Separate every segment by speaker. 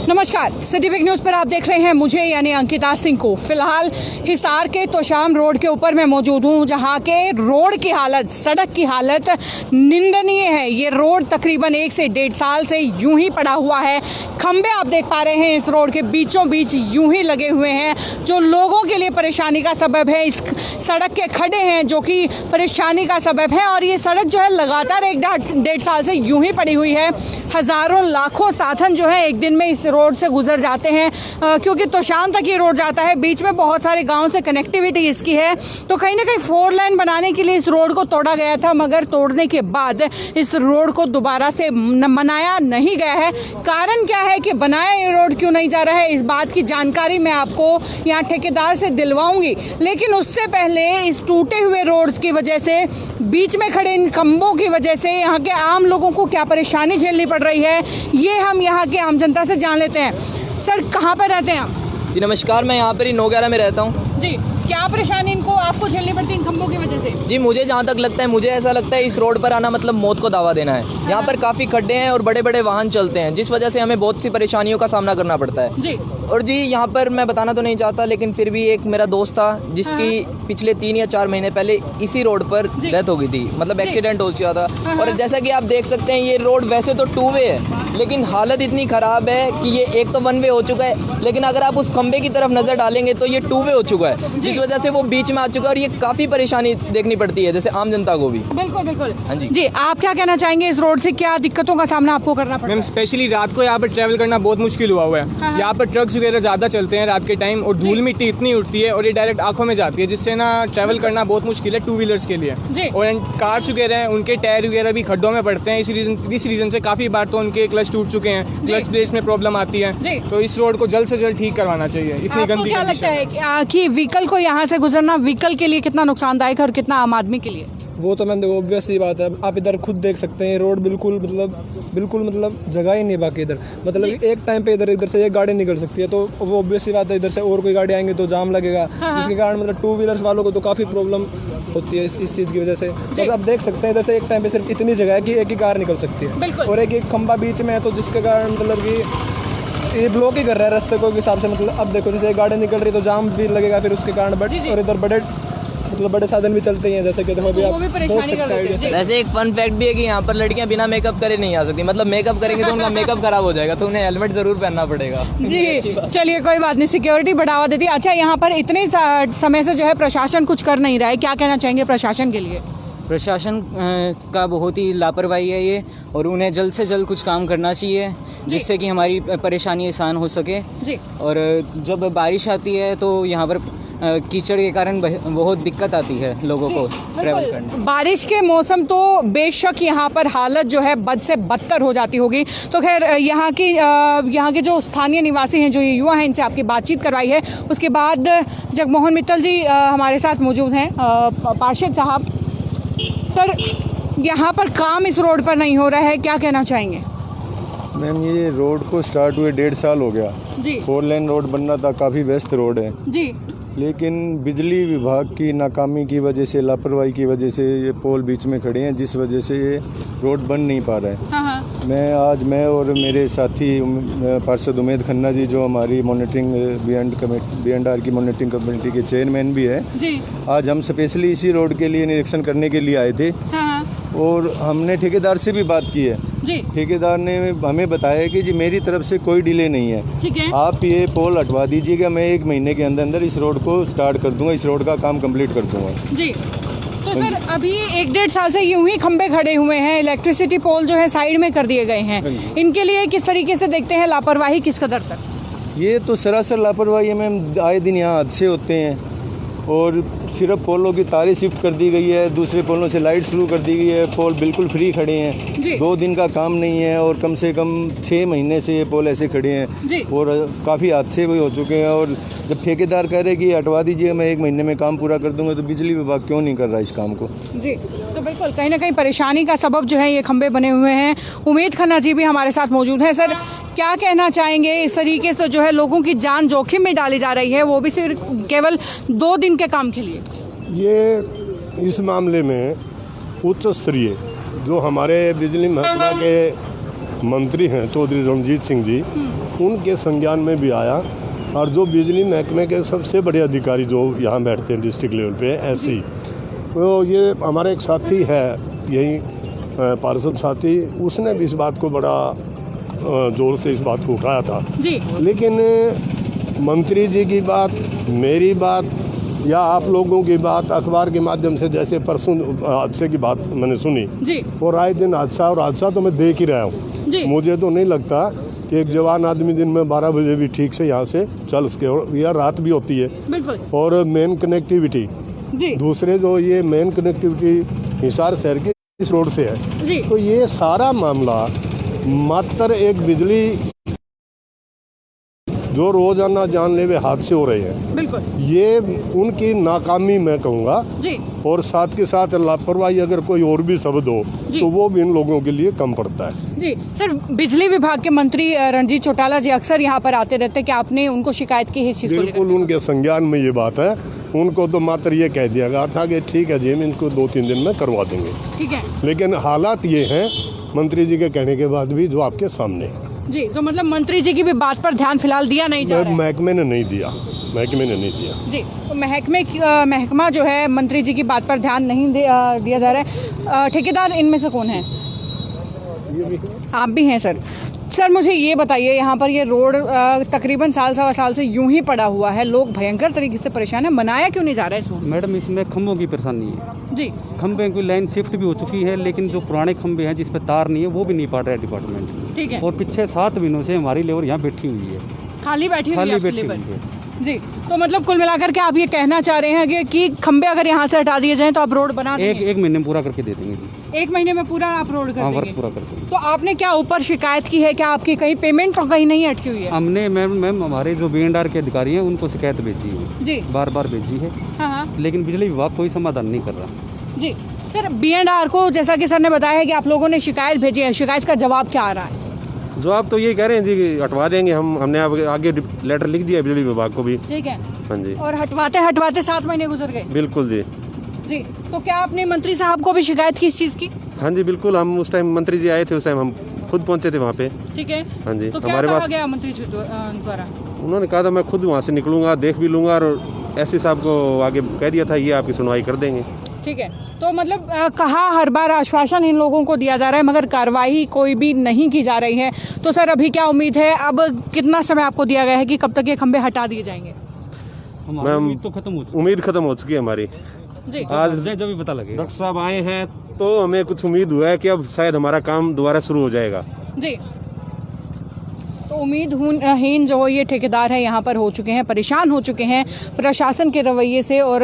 Speaker 1: नमस्कार, city big news पर आप देख रहे हैं मुझे यानी अंकिता सिंह को। फिलहाल हिसार के तोशाम रोड के ऊपर मैं मौजूद हूँ, जहाँ के रोड की हालत, सड़क की हालत निंदनीय है। ये रोड तकरीबन 1 से 1.5 साल से यूं ही पड़ा हुआ है। खंबे आप देख पा रहे हैं इस रोड के बीचों बीच यूं ही लगे हुए हैं, जो लोगों के लिए परेशानी का सबब है। इस सड़क के खड्डे हैं जो कि परेशानी का सबब है, और ये सड़क जो है लगातार 1.5 साल से यूं ही पड़ी हुई है। हज़ारों लाखों साधन जो है एक दिन में इस रोड से गुजर जाते हैं, क्योंकि तोशाम तक ये रोड जाता है। बीच में बहुत सारे गांव से कनेक्टिविटी इसकी है, तो कहीं ना कहीं 4 लेन बनाने के लिए इस रोड को तोड़ा गया था, मगर तोड़ने के बाद इस रोड को दोबारा से बनाया नहीं गया है। कारण क्या है कि बनाया ये रोड क्यों नहीं जा रहा है, इस बात की जानकारी मैं आपको यहाँ ठेकेदार से दिलवाऊंगी। लेकिन उससे पहले इस टूटे हुए रोड की वजह से, बीच में खड़े इन खंभों की वजह से यहाँ के आम लोगों को क्या परेशानी झेलनी पड़ रही है, ये हम यहाँ के आम जनता से जान लेते हैं। सर, कहाँ पर रहते हैं आप?
Speaker 2: जी नमस्कार, मैं यहाँ पर ही 9/11 में रहता हूँ।
Speaker 1: जी, क्या परेशानी इनको आपको झेलनी पड़ती है इन खंभों की वजह से?
Speaker 2: जी, मुझे जहाँ तक लगता है, मुझे ऐसा लगता है इस रोड पर आना मतलब मौत को दावा देना है। यहाँ पर काफ़ी खड्डे हैं और बड़े बड़े वाहन चलते हैं, जिस वजह से हमें बहुत सी परेशानियों का सामना करना पड़ता है।
Speaker 1: जी।
Speaker 2: और जी, यहाँ पर मैं बताना तो नहीं चाहता, लेकिन फिर भी एक मेरा दोस्त था जिसकी पिछले 3 या 4 महीने पहले इसी रोड पर डेथ हो गई थी, मतलब एक्सीडेंट हो चुका था। और जैसा कि आप देख सकते हैं, ये रोड वैसे तो 2 वे है, लेकिन हालत इतनी ख़राब है कि ये एक तो 1 वे हो चुका है, लेकिन अगर आप उस खंबे की तरफ नज़र डालेंगे तो ये 2 वे हो चुका है, जिस वजह से वो बीच में आ चुका है और ये काफ़ी परेशानी देखनी पड़ती है, जैसे आम जनता को भी।
Speaker 1: बिल्कुल बिल्कुल।
Speaker 2: हाँ जी।
Speaker 1: जी, आप क्या कहना चाहेंगे, इस रोड से क्या दिक्कतों का सामना आपको करना पड़ता है?
Speaker 3: मैम, स्पेशली रात को यहाँ पर ट्रैवल करना बहुत मुश्किल हुआ है। यहाँ पर ट्रक्स वगैरह ज़्यादा चलते हैं रात के टाइम, और धूल मिट्टी इतनी उठती है और ये डायरेक्ट आंखों में जाती है, जिससे ना ट्रैवल करना बहुत मुश्किल है 2 व्हीलर्स के लिए। और कार्स वगैरह हैं, उनके टायर वगैरह भी खड्डों में पड़ते हैं। इस रीज़न से काफ़ी बार तो उनके क्लच टूट चुके हैं, क्लच प्लेट्स में प्रॉब्लम आती है। तो इस रोड को जल्द से जल्द ठीक करवाना चाहिए। इतनी गंदी
Speaker 1: क्या लगता है कि व्हीकल को यहाँ से गुजरना व्हीकल के लिए कितना नुकसानदायक है और कितना आम आदमी के लिए?
Speaker 4: वो तो मैम देखो, ऑब्वियस ही बात है। आप इधर खुद देख सकते हैं, रोड बिल्कुल मतलब जगह ही नहीं बाकी इधर। मतलब एक टाइम पे इधर से एक गाड़ी निकल सकती है, तो वो ऑब्वियस ही बात है, इधर से और कोई गाड़ी आएंगे तो जाम लगेगा, जिसके कारण मतलब 2 व्हीलर्स वालों को तो काफ़ी प्रॉब्लम होती है इस चीज़ की वजह से। तो आप देख सकते हैं, इधर से एक टाइम पे सिर्फ इतनी जगह है कि एक ही कार निकल सकती है, और एक खंबा बीच में है, तो जिसके कारण मतलब कि ये ब्लॉक ही कर रहा है रास्ते को हिसाब से। मतलब अब देखो, जैसे एक गाड़ी निकल रही है तो जाम भी लगेगा फिर उसके कारण। और इधर बड़े साधन भी चलते हैं, जैसे कि देखो अभी आप देख सकते हैं।
Speaker 2: वैसे एक फन फैक्ट भी है कि यहाँ पर लड़कियाँ बिना मेकअप करे नहीं आ सकती, मतलब मेकअप करेंगे तो उनका मेकअप खराब हो जाएगा, तो उन्हें हेलमेट जरूर पहनना पड़ेगा।
Speaker 1: जी, चलिए कोई बात नहीं, सिक्योरिटी बढ़ावा देती है। अच्छा, यहाँ पर इतने समय से जो है प्रशासन कुछ कर नहीं रहा है, क्या कहना चाहेंगे प्रशासन के लिए?
Speaker 5: प्रशासन का बहुत ही लापरवाही है ये, और उन्हें जल्द से जल्द कुछ काम करना चाहिए, जिससे कि हमारी परेशानी आसान हो सके।
Speaker 1: जी।
Speaker 5: और जब बारिश आती है तो यहाँ पर कीचड़ के कारण बहुत दिक्कत आती है लोगों को ट्रैवल करने।
Speaker 1: बारिश के मौसम तो बेशक यहाँ पर हालत जो है बद से बदतर हो जाती होगी। तो खैर, यहाँ के जो स्थानीय निवासी हैं, जो ये युवा हैं, इनसे आपकी बातचीत करवाई है। उसके बाद जगमोहन मित्तल जी हमारे साथ मौजूद हैं, पार्षद साहब। सर, यहाँ पर काम इस रोड पर नहीं हो रहा है, क्या कहना चाहेंगे?
Speaker 6: मैम, ये रोड को स्टार्ट हुए 1.5 साल हो गया जी। 4 लेन रोड बनना था, काफ़ी व्यस्त रोड है जी, लेकिन बिजली विभाग की नाकामी की वजह से, लापरवाही की वजह से ये पोल बीच में खड़े हैं, जिस वजह से ये रोड बन नहीं पा रहा है। मैं और मेरे साथी पार्षद उमेद खन्ना जी, जो हमारी मॉनिटरिंग B&R की मॉनिटरिंग कमेटी के चेयरमैन भी है जी, आज हम स्पेशली इसी रोड के लिए निरीक्षण करने के लिए आए थे। और हमने ठेकेदार से भी बात की है जी। ठेकेदार ने हमें बताया कि जी मेरी तरफ से कोई डिले नहीं है, ठीक है, आप ये पोल हटवा दीजिएगा, मैं 1 महीने के अंदर इस रोड को स्टार्ट कर दूंगा, इस रोड का काम कंप्लीट कर दूंगा जी।
Speaker 1: तो सर, अभी 1.5 साल से यूं ही खंबे खड़े हुए हैं, इलेक्ट्रिसिटी पोल जो है साइड में कर दिए गए हैं, इनके लिए किस तरीके से देखते हैं, लापरवाही किस कदर तक?
Speaker 6: ये तो सरासर लापरवाही है मैम। आए दिन यहाँ हादसे होते हैं, और सिर्फ पोलों की तारें शिफ्ट कर दी गई है, दूसरे पोलों से लाइट शुरू कर दी गई है, पोल बिल्कुल फ्री खड़े हैं, 2 दिन का काम नहीं है, और कम से कम 6 महीने से ये पोल ऐसे खड़े हैं, और काफ़ी हादसे भी हो चुके हैं। और जब ठेकेदार कह रहे कि हटवा दीजिए, मैं 1 महीने में काम पूरा कर दूंगा, तो बिजली विभाग क्यों नहीं कर रहा इस काम को?
Speaker 1: जी, तो बिल्कुल कहीं ना कहीं परेशानी का सबब जो है ये खंबे बने हुए हैं। उमेद खन्ना जी भी हमारे साथ मौजूद हैं। सर, क्या कहना चाहेंगे, इस तरीके से जो है लोगों की जान जोखिम में डाली जा रही है, वो भी सिर्फ केवल 2 दिन के काम के लिए?
Speaker 7: ये इस मामले में उच्च स्तरीय जो हमारे बिजली महकमा के मंत्री हैं चौधरी रणजीत सिंह जी, उनके संज्ञान में भी आया। और जो बिजली महकमे के सबसे बड़े अधिकारी जो यहाँ बैठते हैं डिस्ट्रिक्ट लेवल पे ऐसी, तो ये हमारे एक साथी है यही पार्षद साथी, उसने भी इस बात को बड़ा ज़ोर से इस बात को उठाया था
Speaker 1: जी।
Speaker 7: लेकिन मंत्री जी की बात, मेरी बात या आप लोगों की बात अखबार के माध्यम से जैसे परसों हादसे की बात मैंने सुनी
Speaker 1: जी।
Speaker 7: और आए दिन हादसा तो मैं देख ही रहा
Speaker 1: जी।
Speaker 7: हूँ। मुझे तो नहीं लगता कि एक जवान आदमी दिन में 12 बजे भी ठीक से यहाँ से चल सके, और यह रात भी होती है।
Speaker 1: बिल्कुल।
Speaker 7: और मेन कनेक्टिविटी
Speaker 1: जी।
Speaker 7: दूसरे जो ये मेन कनेक्टिविटी हिसार शहर के इस रोड से है
Speaker 1: जी।
Speaker 7: तो ये सारा मामला मात्र एक बिजली जो रोजाना जानलेवा हादसे हो रहे हैं,
Speaker 1: बिल्कुल।
Speaker 7: ये उनकी नाकामी मैं कहूँगा।
Speaker 1: जी।
Speaker 7: और साथ के साथ लापरवाही अगर कोई और भी शब्द हो तो वो भी इन लोगों के लिए कम पड़ता है।
Speaker 1: जी सर, बिजली विभाग के मंत्री रणजीत चौटाला जी अक्सर यहाँ पर आते रहते हैं कि आपने उनको शिकायत की है इस चीज़ को लेकर?
Speaker 7: बिल्कुल उनके संज्ञान में ये बात है। उनको तो मात्र ये कह दिया गया था कि ठीक है जी, हम इनको 2-3 दिन में करवा देंगे।
Speaker 1: ठीक है।
Speaker 7: लेकिन हालात ये हैं मंत्री जी के कहने के बाद भी जो आपके सामने
Speaker 1: जी, तो मतलब मंत्री जी की भी बात पर ध्यान फिलहाल दिया नहीं जा रहा है?
Speaker 7: महकमे ने नहीं दिया, महकमे ने नहीं दिया।
Speaker 1: जी, तो महकमा जो है मंत्री जी की बात पर ध्यान नहीं दिया जा रहा है। ठेकेदार इनमें से कौन है? आप भी हैं सर। सर मुझे ये बताइए, यहाँ पर ये रोड तकरीबन सवा साल से यूं ही पड़ा हुआ है, लोग भयंकर तरीके से परेशान है, बनाया क्यों नहीं जा रहा है इसको?
Speaker 8: मैडम इसमें खंभों की परेशानी है
Speaker 1: जी।
Speaker 8: खंभे की लाइन शिफ्ट भी हो चुकी है, लेकिन जो पुराने खंभे हैं जिस पे तार नहीं है वो भी नहीं पाट रहा है डिपार्टमेंट।
Speaker 1: ठीक है।
Speaker 8: और पीछे 7 महीनों से हमारी लेबर यहाँ बैठी हुई है,
Speaker 1: खाली बैठी हुई है
Speaker 8: खाली
Speaker 1: आपकी
Speaker 8: बैठी
Speaker 1: लेबर?
Speaker 8: हुई है।
Speaker 1: जी, तो मतलब कुल मिलाकर के आप ये कहना चाह रहे हैं कि खंबे अगर यहाँ से हटा दिए जाएं तो आप रोड बना देंगे?
Speaker 8: एक महीने में पूरा करके दे देंगे जी।
Speaker 1: 1 महीने में पूरा आप रोड कर
Speaker 8: हाँ,
Speaker 1: देंगे?
Speaker 8: वर्क पूरा कर देंगे।
Speaker 1: तो आपने क्या ऊपर शिकायत की है? क्या आपकी कहीं पेमेंट तो कहीं नहीं अटकी हुई है?
Speaker 8: हमने मैम हमारे जो BNR के अधिकारी हैं उनको शिकायत भेजी है
Speaker 1: जी।
Speaker 8: बार भेजी है,
Speaker 1: हाँ।
Speaker 8: लेकिन बिजली विभाग कोई समाधान नहीं कर रहा।
Speaker 1: जी सर, BNR को जैसा कि सर ने बताया है कि आप लोगों ने शिकायत भेजी है, शिकायत का जवाब क्या आ रहा है?
Speaker 9: जवाब तो ये कह रहे हैं जी कि हटवा देंगे, हमने आगे लेटर लिख दिया बिजली विभाग को भी।
Speaker 1: ठीक है।
Speaker 9: हाँ जी।
Speaker 1: और हटवाते 7 महीने गुजर गए?
Speaker 9: बिल्कुल जी।
Speaker 1: जी, तो क्या आपने मंत्री साहब को भी शिकायत की इस चीज़ की?
Speaker 9: हाँ जी बिल्कुल, हम उस टाइम मंत्री जी आए थे, उस टाइम हम खुद पहुंचे थे वहाँ पे।
Speaker 1: ठीक है।
Speaker 9: हाँ जी।
Speaker 1: तो क्या
Speaker 9: हमारे
Speaker 1: कहा
Speaker 9: पास
Speaker 1: गया मंत्री जी द्वारा?
Speaker 9: उन्होंने कहा था मैं खुद वहाँ से निकलूंगा, देख भी लूंगा, और एसपी साहब को आगे कह दिया था ये आपकी सुनवाई कर देंगे।
Speaker 1: ठीक है। तो मतलब कहा हर बार आश्वासन इन लोगों को दिया जा रहा है मगर कार्रवाई कोई भी नहीं की जा रही है। तो सर अभी क्या उम्मीद है, अब कितना समय आपको दिया गया है कि कब तक ये खंबे हटा दिए जाएंगे?
Speaker 8: उम्मीद तो खत्म हो चुकी
Speaker 9: उम्मीद खत्म हो चुकी है हमारी।
Speaker 1: जी।
Speaker 9: आज
Speaker 8: जब भी पता लगे
Speaker 9: डॉक्टर साहब आए हैं तो हमें कुछ उम्मीद हुआ है कि अब शायद हमारा काम दोबारा शुरू हो जाएगा।
Speaker 1: जी, तो उम्मीदहीन जो ये ठेकेदार है यहाँ पर हो चुके हैं, परेशान हो चुके हैं प्रशासन के रवैये से और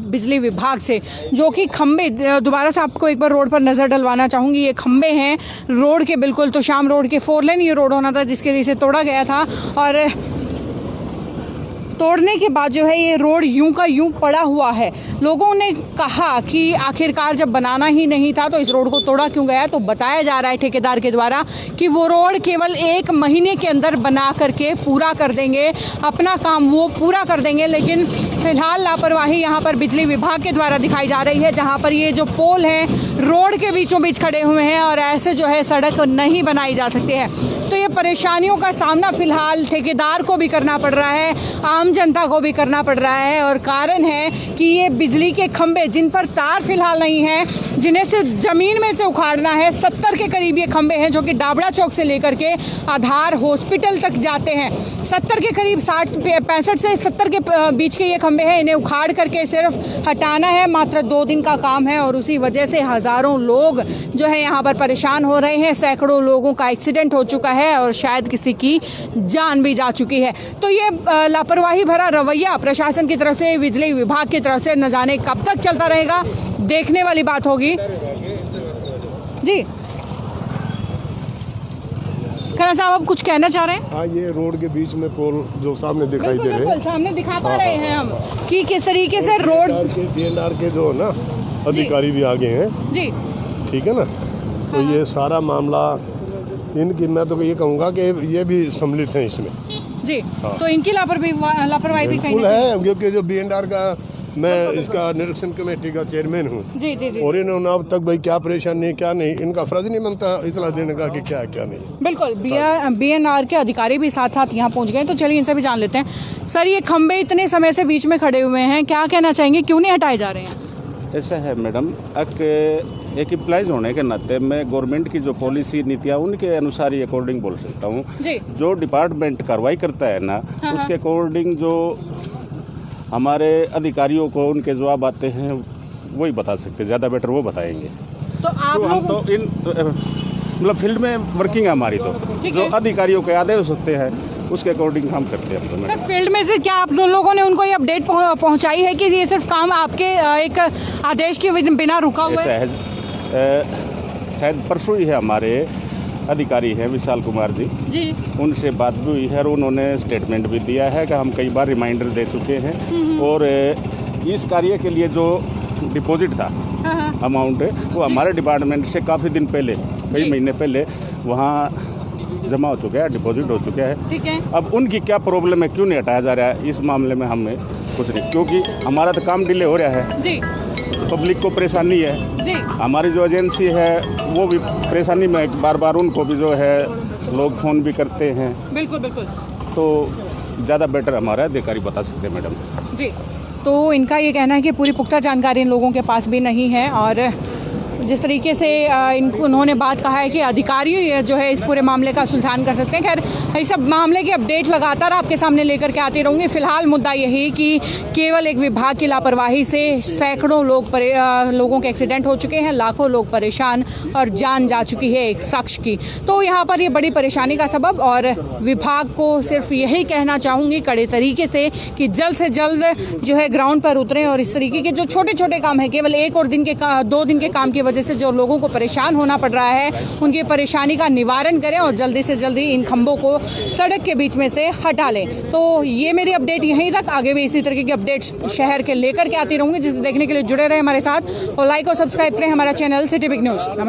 Speaker 1: बिजली विभाग से, जो कि खंबे, दोबारा से आपको एक बार रोड पर नज़र डलवाना चाहूँगी। ये खंबे हैं रोड के बिल्कुल, तो शाम रोड के 4 लेन ये रोड होना था जिसके लिए इसे तोड़ा गया था, और तोड़ने के बाद जो है ये रोड यूं का यूं पड़ा हुआ है। लोगों ने कहा कि आखिरकार जब बनाना ही नहीं था तो इस रोड को तोड़ा क्यों गया? तो बताया जा रहा है ठेकेदार के द्वारा कि वो रोड केवल 1 महीने के अंदर बना करके पूरा कर देंगे, अपना काम वो पूरा कर देंगे। लेकिन फिलहाल लापरवाही यहाँ पर बिजली विभाग के द्वारा दिखाई जा रही है, जहाँ पर ये जो पोल हैं रोड के बीचों बीच खड़े हुए हैं और ऐसे जो है सड़क नहीं बनाई जा सकती है। तो ये परेशानियों का सामना फिलहाल ठेकेदार को भी करना पड़ रहा है, आम जनता को भी करना पड़ रहा है। और कारण है कि ये बिजली के खंभे जिन पर तार फिलहाल नहीं है, जिन्हें से ज़मीन में से उखाड़ना है, 70 के करीब ये खंभे हैं जो कि डाबड़ा चौक से लेकर के आधार हॉस्पिटल तक जाते हैं। 70 के करीब 65 से 70 के बीच के ये खंभे हैं, इन्हें उखाड़ करके सिर्फ हटाना है, मात्र 2 दिन का काम है। और उसी वजह से हज़ारों लोग जो है यहाँ पर परेशान हो रहे हैं। सैकड़ों लोगों का एक्सीडेंट हो चुका है और शायद किसी की जान भी जा चुकी है। तो ये लापरवाही भरा रवैया प्रशासन की तरफ से, बिजली विभाग की तरफ से न जाने कब तक चलता रहेगा, देखने वाली बात होगी। जी खन्ना साहब, आप कुछ कहना चाह रहे हैं?
Speaker 7: हाँ, ये रोड के बीच में पोल जो सामने दिखाई दे रहे हैं,
Speaker 1: सामने दिखा पा रहे हैं हम कि किस तरीके से रोड
Speaker 7: BNR के जो ना अधिकारी भी आगे हैं।
Speaker 1: जी,
Speaker 7: ठीक है ना। तो ये सारा मामला इनकी, मैं तो ये कहूँगा कि ये भी सम्मिलित हैं इसमें।
Speaker 1: जी। तो इनकी लापरवाही भी कहीं
Speaker 7: बिल्कुल है, क्योंकि जो BNR का मैं इसका निरीक्षण कमेटी का चेयरमैन हूँ
Speaker 1: जी जी जी
Speaker 7: और इन्होंने अब तक भाई क्या परेशानी है क्या नहीं, इनका फर्ज नहीं बनता इतला देने का कि क्या है क्या नहीं।
Speaker 1: बिल्कुल BNR के अधिकारी भी साथ साथ यहाँ पहुँच गए, तो चलिए इनसे भी जान लेते हैं। सर, ये खंबे इतने समय से बीच में खड़े हुए हैं, क्या कहना चाहेंगे, क्यों नहीं हटाए जा रहे हैं?
Speaker 10: ऐसा है मैडम, एक एम्प्लॉइज होने के नाते मैं गवर्नमेंट की जो पॉलिसी नीतियाँ उनके अनुसार ही अकॉर्डिंग बोल सकता हूँ। जो डिपार्टमेंट कार्रवाई करता है ना, उसके अकॉर्डिंग जो हमारे अधिकारियों को उनके जवाब आते हैं वही बता सकते, ज़्यादा बेटर वो बताएंगे।
Speaker 1: तो आप
Speaker 10: तो हम तो इन मतलब फील्ड में वर्किंग है हमारी, तो जो अधिकारियों के आदेश होते हैं उसके अकॉर्डिंग हम करते हैं।
Speaker 1: सर, फील्ड में से क्या आप लोगों ने उनको ये अपडेट पहुंचाई है कि ये सिर्फ काम आपके एक आदेश के बिना रुका हुआ है?
Speaker 10: शायद परसों ही है हमारे अधिकारी हैं विशाल कुमार जी, उनसे बात भी हुई है और उन्होंने स्टेटमेंट भी दिया है कि हम कई बार रिमाइंडर दे चुके हैं और इस कार्य के लिए जो डिपॉजिट था अमाउंट वो हमारे डिपार्टमेंट से काफ़ी दिन पहले, कई महीने पहले वहाँ जमा हो चुका है, डिपॉजिट हो चुका है।
Speaker 1: ठीक है।
Speaker 10: अब उनकी क्या प्रॉब्लम है, क्यों नहीं हटाया जा रहा है, इस मामले में हमें कुछ नहीं, क्योंकि हमारा तो काम डिले हो रहा है
Speaker 1: जी,
Speaker 10: पब्लिक को परेशानी है
Speaker 1: जी,
Speaker 10: हमारी जो एजेंसी है वो भी परेशानी में, बार बार उनको भी जो है लोग फ़ोन भी करते हैं।
Speaker 1: बिल्कुल बिल्कुल।
Speaker 10: तो ज़्यादा बेटर हमारा अधिकारी बता सकते हैं मैडम
Speaker 1: जी। तो इनका ये कहना है कि पूरी पुख्ता जानकारी इन लोगों के पास भी नहीं है और जिस तरीके से उन्होंने बात कहा है कि अधिकारी जो है इस पूरे मामले का सुलझान कर सकते हैं। खैर, इस सब मामले की अपडेट लगातार आपके सामने लेकर के आती रहूँगी। फिलहाल मुद्दा यही कि केवल एक विभाग की लापरवाही से सैकड़ों लोगों के एक्सीडेंट हो चुके हैं, लाखों लोग परेशान और जान जा चुकी है एक शख्स की। तो यहाँ पर ये बड़ी परेशानी का सबब, और विभाग को सिर्फ यही कहना चाहूँगी कड़े तरीके से कि जल्द से जल्द जो है ग्राउंड पर उतरें और इस तरीके के जो छोटे छोटे काम है, केवल एक और दो दिन के काम की वजह से जो लोगों को परेशान होना पड़ रहा है, उनकी परेशानी का निवारण करें और जल्दी से जल्दी इन खंभों को सड़क के बीच में से हटा लें। तो ये मेरी अपडेट यहीं तक, आगे भी इसी तरीके की अपडेट्स शहर के लेकर के आती रहूंगी। जिसे देखने के लिए जुड़े रहे हमारे साथ और लाइक और सब्सक्राइब करें हमारा चैनल सिटी बिग न्यूज़। नमस्कार।